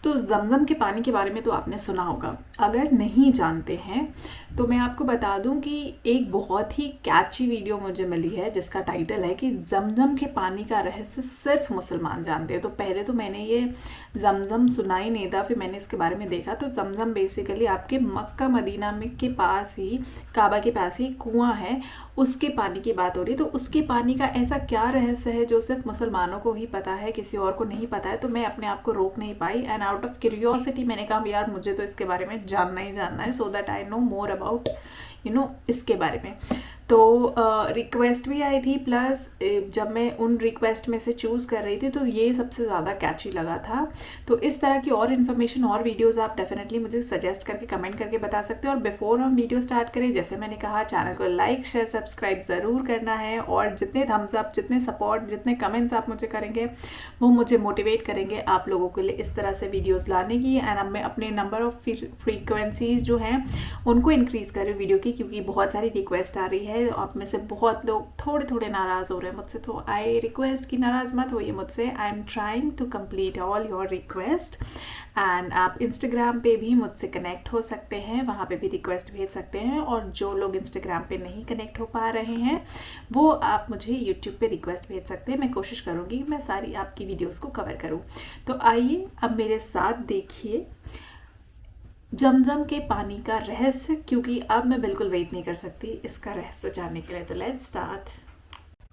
तो जमज़म के पानी के बारे में तो आपने सुना होगा। अगर नहीं जानते हैं तो मैं आपको बता दूं कि एक बहुत ही कैची वीडियो मुझे मिली है जिसका टाइटल है कि जमज़म के पानी का रहस्य सिर्फ मुसलमान जानते हैं। तो पहले तो मैंने ये जमज़म सुना ही नहीं था, फिर मैंने इसके बारे में देखा। तो जमज़म बेसिकली आपके मक्का मदीना में के पास ही, काबा के पास ही कुआं है, उसके पानी की बात हो रही है। तो उसके पानी का ऐसा क्या रहस्य है जो सिर्फ मुसलमानों को ही पता है, किसी और को नहीं पता है। तो मैं अपने आप को रोक नहीं पाई एंड आउट ऑफ क्यूरियोसिटी मैंने कहा यार मुझे तो इसके बारे में जानना ही जानना है, so that I know more about इसके बारे में। तो रिक्वेस्ट भी आई थी, प्लस जब मैं उन रिक्वेस्ट में से चूज़ कर रही थी तो ये सबसे ज़्यादा कैची लगा था। तो इस तरह की और इन्फॉर्मेशन और वीडियोस आप डेफिनेटली मुझे सजेस्ट करके कमेंट करके बता सकते हो। और बिफोर हम वीडियो स्टार्ट करें, जैसे मैंने कहा, चैनल को लाइक शेयर सब्सक्राइब ज़रूर करना है। और जितने थम्स अप, जितने सपोर्ट, जितने कमेंट्स आप मुझे करेंगे वो मुझे मोटिवेट करेंगे आप लोगों के लिए इस तरह से वीडियोज़ लाने की। एंड अब मैं अपने नंबर ऑफ फ्रीक्वेंसीज जो हैं उनको इंक्रीज़ कर रही हूँ वीडियो की, क्योंकि बहुत सारी रिक्वेस्ट आ रही है। आप में से बहुत लोग थोड़े थोड़े नाराज़ हो रहे हैं मुझसे, तो आई रिक्वेस्ट कि नाराज़ मत होइए मुझसे। I am trying to complete all your request. And आप इंस्टाग्राम पे भी मुझसे कनेक्ट हो सकते हैं, वहाँ पे भी रिक्वेस्ट भेज सकते हैं। और जो लोग इंस्टाग्राम पे नहीं कनेक्ट हो पा रहे हैं वो आप मुझे यूट्यूब पे रिक्वेस्ट भेज सकते हैं। मैं कोशिश करूँगी मैं सारी आपकी वीडियोज़ को कवर करूँ। तो आइए अब मेरे साथ देखिए जमज़म के पानी का रहस्य, क्योंकि अब मैं बिल्कुल वेट नहीं कर सकती इसका रहस्य जानने के लिए। तो लेट्स स्टार्ट।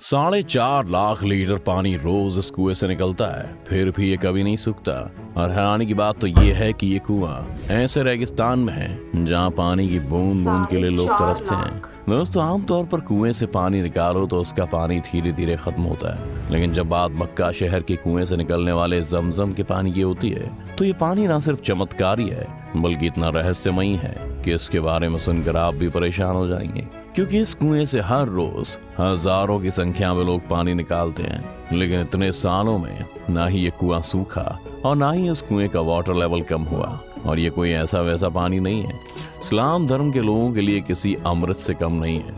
4.5 लाख लीटर पानी रोज इस कुएं से निकलता है, फिर भी ये कभी नहीं सूखता। और हैरानी की बात तो ये है कि ये कुआं ऐसे रेगिस्तान में है जहाँ पानी की बूंद बूंद के लिए लोग 4.5 तरसते हैं। लाख। दोस्तों, आमतौर पर कुएं से पानी निकालो तो उसका पानी धीरे धीरे खत्म होता है, लेकिन जब बात मक्का शहर के कुएं से निकलने वाले जमजम के पानी की होती है तो ये पानी न सिर्फ चमत्कारी है बल्कि इतना रहस्यमयी है कि इसके बारे में सुनकर आप भी परेशान हो जाएंगे। क्योंकि इस कुएं से हर रोज हजारों की संख्या में लोग पानी निकालते हैं, लेकिन इतने सालों में ना ही ये कुआं सूखा और ना ही इस कुएं का वाटर लेवल कम हुआ। और ये कोई ऐसा वैसा पानी नहीं है, इस्लाम धर्म के लोगों के लिए किसी अमृत से कम नहीं है,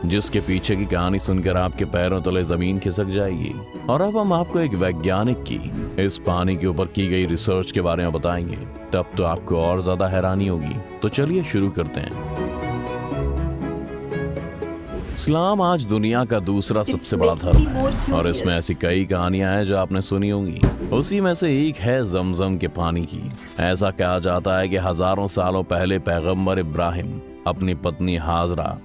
जिसके पीछे की कहानी सुनकर आपके पैरों तले जमीन खिसक जाएगी। और अब हम आपको एक वैज्ञानिक की इस पानी के ऊपर की गई रिसर्च के बारे में बताएंगे, तब तो आपको और ज्यादा हैरानी होगी। तो चलिए शुरू करते हैं। इस्लाम आज दुनिया का दूसरा सबसे बड़ा धर्म है और इसमें ऐसी कई कहानियां हैं जो आपने सुनी होंगी। उसी में से एक है जमजम के पानी की। ऐसा कहा जाता है कि हजारों सालों पहले पैगंबर इब्राहिम अपनी पत्नी हाजरा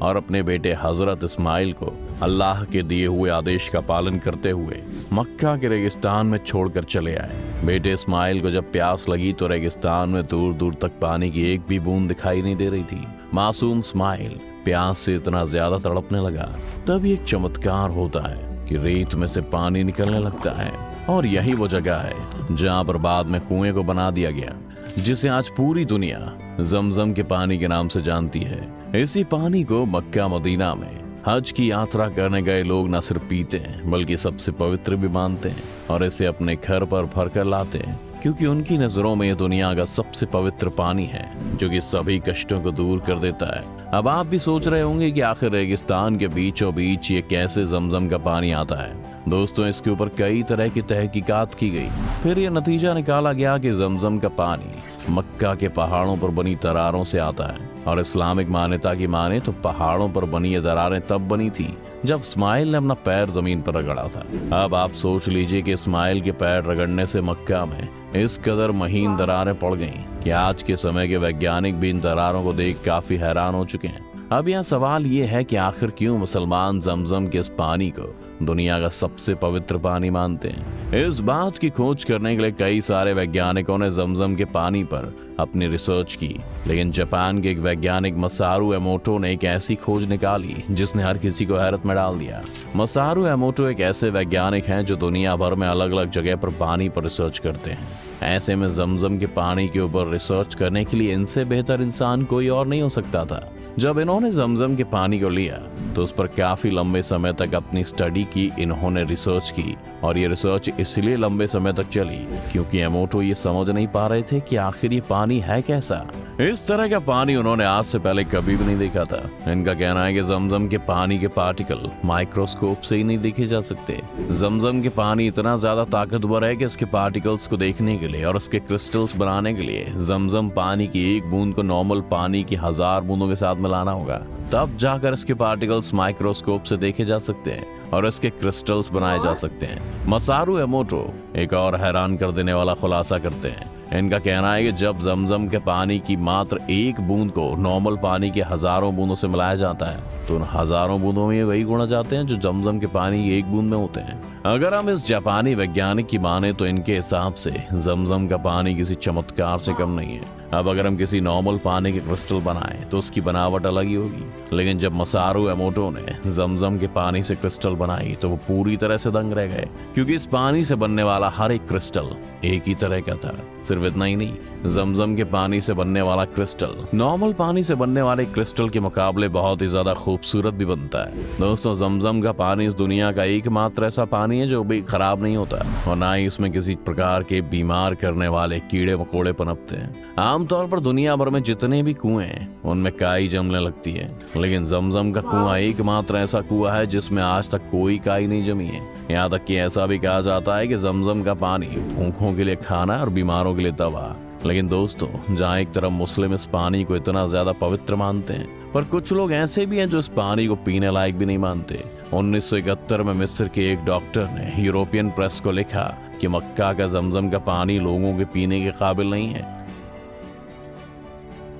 और अपने बेटे हजरत इस्माइल को अल्लाह के दिए हुए आदेश का पालन करते हुए मक्का के रेगिस्तान में छोड़कर चले आए। बेटे इस्माइल को जब प्यास लगी तो रेगिस्तान में दूर दूर तक पानी की एक भी बूंद दिखाई नहीं दे रही थी। मासूम इस्माइल प्यास से इतना ज्यादा तड़पने लगा, तब एक चमत्कार होता है कि रेत में से पानी निकलने लगता है। और यही वो जगह है जहाँ पर बाद में कुएं को बना दिया गया, जिसे आज पूरी दुनिया जमजम के पानी के नाम से जानती है। इसी पानी को मक्का मदीना में हज की यात्रा करने गए लोग न सिर्फ पीते हैं बल्कि सबसे पवित्र भी मानते हैं और इसे अपने घर पर भर कर लाते हैं, क्योंकि उनकी नजरों में ये दुनिया का सबसे पवित्र पानी है जो कि सभी कष्टों को दूर कर देता है। अब आप भी सोच रहे होंगे कि आखिर रेगिस्तान के बीचों बीच ये कैसे जमजम का पानी आता है। दोस्तों, इसके ऊपर कई तरह की तहकीकात की गई, फिर ये नतीजा निकाला गया कि जमजम का पानी मक्का के पहाड़ों पर बनी दरारों से आता है। और इस्लामिक मान्यता की माने तो पहाड़ों पर बनी ये दरारें तब बनी थी जब इस्माइल ने अपना पैर जमीन पर रगड़ा था। अब आप सोच लीजिए कि इस्माइल के पैर रगड़ने से मक्का में इस कदर महीन दरारें पड़ गईं कि आज के समय के वैज्ञानिक भी इन दरारों को देख काफी हैरान हो चुके हैं। अब यहाँ सवाल ये है कि आखिर क्यों मुसलमान जमजम के इस पानी को दुनिया का सबसे पवित्र पानी मानते हैं। इस बात की खोज करने के लिए कई सारे वैज्ञानिकों ने जमजम के पानी पर अपनी रिसर्च की, लेकिन जापान के एक वैज्ञानिक मसारू एमोटो ने एक ऐसी खोज निकाली जिसने हर किसी को हैरत में डाल दिया। मसारू एमोटो एक ऐसे वैज्ञानिक हैं जो दुनिया भर में अलग अलग जगह पर पानी पर रिसर्च करते हैं। ऐसे में जमजम के पानी के ऊपर रिसर्च करने के लिए इनसे बेहतर इंसान कोई और नहीं हो सकता था। जब इन्होंने जमजम के पानी को लिया तो उस पर काफी लंबे समय तक अपनी स्टडी की, इन्होंने रिसर्च की। और ये रिसर्च इसलिए लंबे समय तक चली क्योंकि एमोटो ये समझ नहीं पा रहे थे कि आखिर ये पानी है कैसा। इस तरह का पानी उन्होंने आज से पहले कभी भी नहीं देखा था। इनका कहना है कि जमजम के पानी के पार्टिकल माइक्रोस्कोप से ही नहीं देखे जा सकते। जमजम के पानी इतना ज्यादा ताकतवर है कि इसके पार्टिकल्स को देखने के लिए और उसके क्रिस्टल्स बनाने के लिए जमजम पानी की एक बूंद को नॉर्मल पानी की 1000 बूंदों के साथ मिलाना होगा, तब जाकर इसके पार्टिकल्स माइक्रोस्कोप से देखे जा सकते हैं और इसके क्रिस्टल्स बनाए जा सकते हैं। मसारू एमोटो एक और हैरान कर देने वाला खुलासा करते हैं। इनका कहना है कि जब जमजम के पानी की मात्र एक बूंद को नॉर्मल पानी के 1000 बूंदों से मिलाया जाता है तो उन 1000 बूंदों में वही गुण आ जाते हैं जो जमजम के पानी की एक बूंद में होते हैं। अगर हम इस जापानी वैज्ञानिक की माने तो इनके हिसाब से जमजम का पानी किसी चमत्कार से कम नहीं है। अब अगर हम किसी नॉर्मल पानी के क्रिस्टल बनाएं तो उसकी बनावट अलग ही होगी, लेकिन जब मसारू एमोटो ने जमजम के पानी से क्रिस्टल बनाई तो वो पूरी तरह से दंग रह गए, क्योंकि इस पानी से बनने वाला हर एक क्रिस्टल एक ही तरह का था। सिर्फ इतना ही नहीं, जमजम के पानी से बनने वाला क्रिस्टल नॉर्मल पानी से बनने वाले क्रिस्टल के मुकाबले बहुत ही ज्यादा खूबसूरत भी बनता है। दोस्तों, जमजम का पानी इस दुनिया का एकमात्र ऐसा पानी है जो भी खराब नहीं होता और ना ही इसमें किसी प्रकार के बीमार करने वाले कीड़े मकोड़े पनपते हैं। आमतौर पर दुनिया भर में जितने भी कुएं हैं उनमें काई जमने लगती है, लेकिन जमजम का कुआं एकमात्र ऐसा कुआं है जिसमें आज तक कोई काई नहीं जमी है। यहाँ तक कि ऐसा भी कहा जाता है कि जमजम का पानी भूखों के लिए खाना और बीमारों के लिए दवा। लेकिन दोस्तों, जहाँ एक तरफ मुस्लिम इस पानी को इतना ज्यादा पवित्र मानते हैं, पर कुछ लोग ऐसे भी हैं जो इस पानी को पीने लायक भी नहीं मानते। 1971 में मिस्र के एक डॉक्टर ने यूरोपियन प्रेस को लिखा कि मक्का का जमजम का पानी लोगों के पीने के काबिल नहीं है।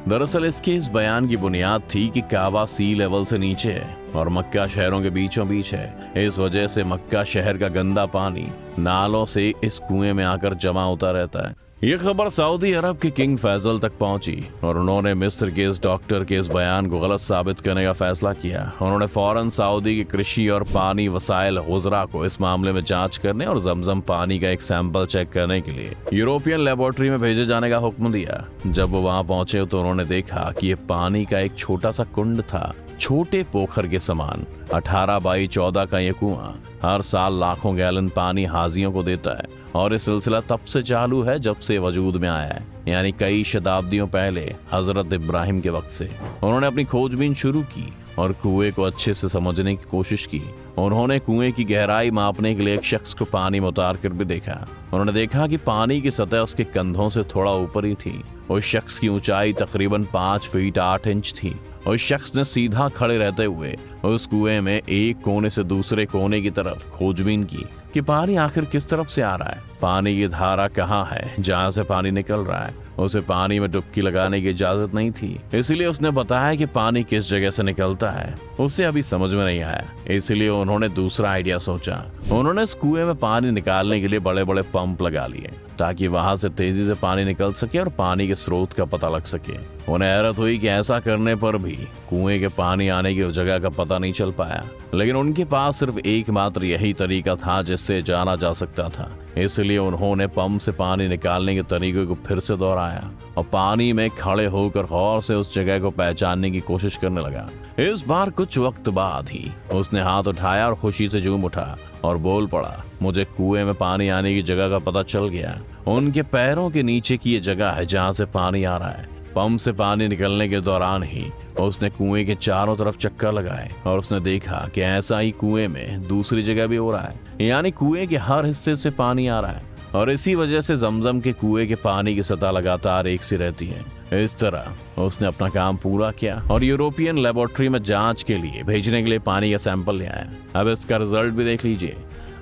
दरअसल इसके इस बयान की बुनियाद थी कि काबा सी लेवल से नीचे है और मक्का शहरों के बीचों बीच है। इस वजह से मक्का शहर का गंदा पानी नालों से इस कुएं में आकर जमा होता रहता है। ये खबर सऊदी अरब के किंग फैसल तक पहुंची और उन्होंने मिस्र के इस डॉक्टर के इस बयान को गलत साबित करने का फैसला किया। उन्होंने फौरन सऊदी की कृषि और पानी वसाइल गुजरा को इस मामले में जांच करने और जमजम पानी का एक सैंपल चेक करने के लिए यूरोपियन लेबोरेटरी में भेजे जाने का हुक्म दिया। जब वो वहां पहुंचे तो उन्होंने देखा कि ये पानी का एक छोटा सा कुंड था, छोटे पोखर के समान। 18 बाई 14 का ये कुआं हर साल लाखों गैलन पानी हाजियों को देता है और ये सिलसिला तब से चालू है जब से वजूद में आया है, यानी कई शताब्दियों पहले हजरत इब्राहिम के वक्त से। उन्होंने अपनी खोजबीन शुरू की और कुएं को अच्छे से समझने की कोशिश की। उन्होंने कुएं की गहराई मापने के लिए एक शख्स को पानी में उतार कर भी देखा। उन्होंने देखा कि पानी की सतह उसके कंधों से थोड़ा ऊपर ही थी। उस शख्स की ऊंचाई तकरीबन 5 फीट 8 इंच थी। उस शख्स ने सीधा खड़े रहते हुए उस कुएं में एक कोने से दूसरे कोने की तरफ खोजबीन की कि पानी आखिर किस तरफ से आ रहा है, पानी की धारा कहाँ है जहाँ से पानी निकल रहा है। उसे पानी में डुबकी लगाने की इजाजत नहीं थी, इसलिए उसने बताया कि पानी किस जगह से निकलता है उसे अभी समझ में नहीं आया। इसलिए उन्होंने दूसरा आइडिया सोचा। उन्होंने इस कुएं में पानी निकालने के लिए बड़े बड़े पंप लगा लिए ताकि वहां से तेजी से पानी निकल सके और पानी के स्रोत का पता लग सके। उन्हें हैरत हुई कि ऐसा करने पर भी कुएं के पानी आने की जगह का पता नहीं चल पाया, लेकिन उनके पास सिर्फ एकमात्र यही तरीका था जिससे जाना जा सकता था। इसलिए उन्होंने पंप से पानी निकालने के तरीके को फिर से दोहराया और पानी में खड़े होकर गौर से उस जगह को पहचानने की कोशिश करने लगा। इस बार कुछ वक्त बाद ही उसने हाथ उठाया और खुशी से झूम उठा और बोल पड़ा, मुझे कुएं में पानी आने की जगह का पता चल गया। उनके पैरों के नीचे की ये जगह है जहाँ से पानी आ रहा है। पंप से पानी निकलने के दौरान ही उसने कुएं के चारों तरफ चक्कर लगाए और उसने देखा कि ऐसा ही कुएं में दूसरी जगह भी हो रहा है, यानी कुएं के हर हिस्से से पानी आ रहा है और इसी वजह से जमजम के कुएं के पानी की सतह लगातार एक सी रहती है। इस तरह उसने अपना काम पूरा किया और यूरोपियन लेबोरेटरी में जांच के लिए भेजने के लिए पानी का सैंपल ले आया। अब इसका रिजल्ट भी देख लीजिए।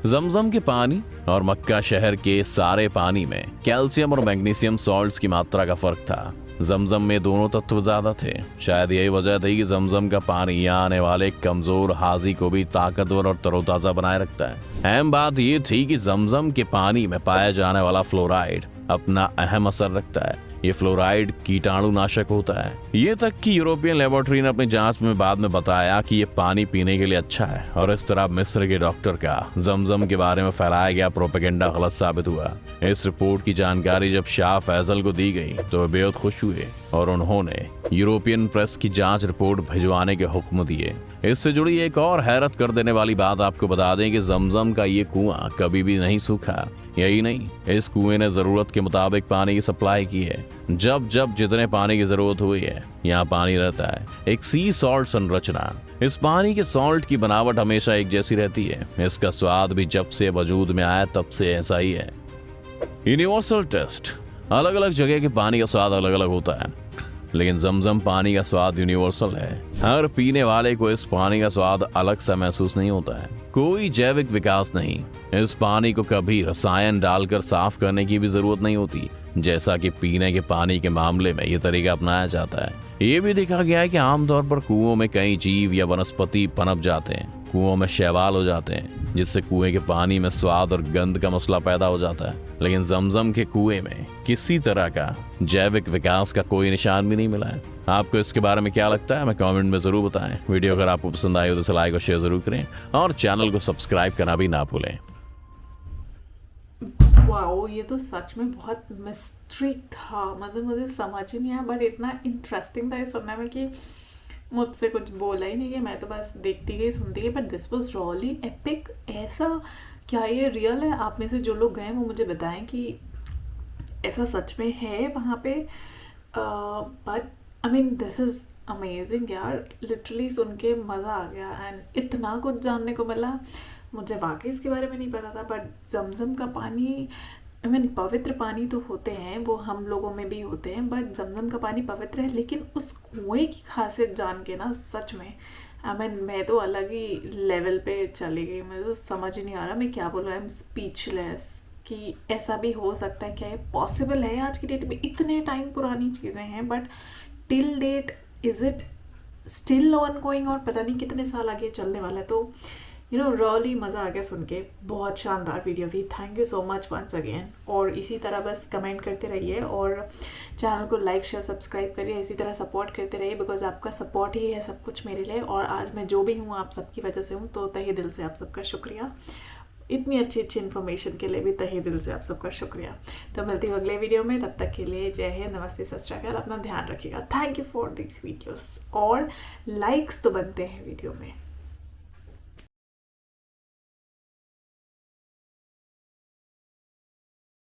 जमजम के पानी और मक्का शहर के सारे पानी में कैल्शियम और मैग्नीशियम सॉल्ट्स की मात्रा का फर्क था। जमजम में दोनों तत्व ज्यादा थे। शायद यही वजह थी कि जमजम का पानी यहाँ आने वाले कमजोर हाजी को भी ताकतवर और तरोताजा बनाए रखता है। अहम बात यह थी कि जमजम के पानी में पाया जाने वाला फ्लोराइड अपना अहम असर रखता है। ये फ्लोराइड कीटाणुनाशक होता है। ये तक कि यूरोपियन लेबोरेटरी ने अपनी जांच में बाद में बताया कि ये पानी पीने के लिए अच्छा है और इस तरह मिस्र के डॉक्टर का जमजम के बारे में फैलाया गया प्रोपेगेंडा गलत साबित हुआ। इस रिपोर्ट की जानकारी जब शाह फैसल को दी गई तो वे बेहद खुश हुए और उन्होंने यूरोपियन प्रेस की जांच रिपोर्ट भिजवाने के हुक्म दिए। इससे जुड़ी एक और हैरत कर देने वाली बात आपको बता दें कि जमजम का ये कुआं कभी भी नहीं सूखा। यही नहीं, इस कुएं ने जरूरत के मुताबिक पानी की सप्लाई की है। जब जब जितने पानी की जरूरत हुई है यहाँ पानी रहता है। एक सी सॉल्ट संरचना। इस पानी के सॉल्ट की बनावट हमेशा एक जैसी रहती है। इसका स्वाद भी जब से वजूद में आया तब से ऐसा ही है। Universal test. अलग अलग जगह के पानी का स्वाद अलग अलग होता है, लेकिन जमजम पानी का स्वाद यूनिवर्सल है। हर पीने वाले को इस पानी का स्वाद अलग सा महसूस नहीं होता है। कोई जैविक विकास नहीं। इस पानी को कभी रसायन डालकर साफ करने की भी जरूरत नहीं होती, जैसा कि पीने के पानी के मामले में ये तरीका अपनाया जाता है। ये भी देखा गया है कि आमतौर पर कुओं में कई जीव या वनस्पति पनप जाते हैं, कुओं में शैवाल हो जाते हैं, जिससे कुएं के पानी में स्वाद और गंध का मसला पैदा हो जाता है। लेकिन जमजम के कुएं में किसी तरह का जैविक विकास का कोई निशान भी नहीं मिला है। आपको इसके बारे में क्या लगता है हमें कमेंट में जरूर बताएं। वीडियो अगर आपको पसंद आई हो तो इसे लाइक और शेयर जरूर करें और चैनल को सब्सक्राइब करना भी ना भूलें। वाओ, ये तो सच में बहुत मिस्ट्री था। मतलब मुझे समझ ही नहीं आया, बट इतना इंटरेस्टिंग था ये सुनने में कि मुझसे कुछ बोला ही नहीं है। मैं तो बस देखती गई सुनती गई, but this was really epic. ऐसा क्या ये रियल है? आप में से जो लोग गए वो मुझे बताएं कि ऐसा सच में है वहाँ पे। But I mean this is amazing यार, लिटरली सुन के मज़ा आ गया एंड इतना कुछ जानने को मिला। मुझे वाकई इसके बारे में नहीं पता था। बट जमजम का पानी, आई मीन पवित्र पानी तो होते हैं, वो हम लोगों में भी होते हैं, बट जमजम का पानी पवित्र है। लेकिन उस कुएं की खासियत जान के ना सच में आई मीन मैं तो अलग ही लेवल पे चली गई। मुझे तो समझ ही नहीं आ रहा मैं क्या बोल रहा। आई एम स्पीचलेस कि ऐसा भी हो सकता है। क्या ये पॉसिबल है? आज की डेट में इतने टाइम पुरानी चीज़ें हैं, but till that is it still on going और पता नहीं कितने साल आगे चलने वाला है। तो रियली मज़ा आ गया सुन के। बहुत शानदार वीडियो थी। Thank you so much once again. और इसी तरह बस कमेंट करते रहिए और चैनल को लाइक शेयर सब्सक्राइब करिए। इसी तरह सपोर्ट करते रहिए, बिकॉज आपका सपोर्ट ही है सब कुछ मेरे लिए। और आज मैं जो भी हूँ आप सबकी वजह से हूँ, तो तहे दिल से आप सबका शुक्रिया। इतनी अच्छी अच्छी इन्फॉर्मेशन के लिए भी तहे दिल से आप सबका शुक्रिया। तो मिलती हूँ अगले वीडियो में, तब तक के लिए जय हिंद, नमस्ते, सत श्री अकाल। अपना ध्यान रखिएगा। Thank you for this videos. और लाइक्स तो बनते हैं वीडियो में।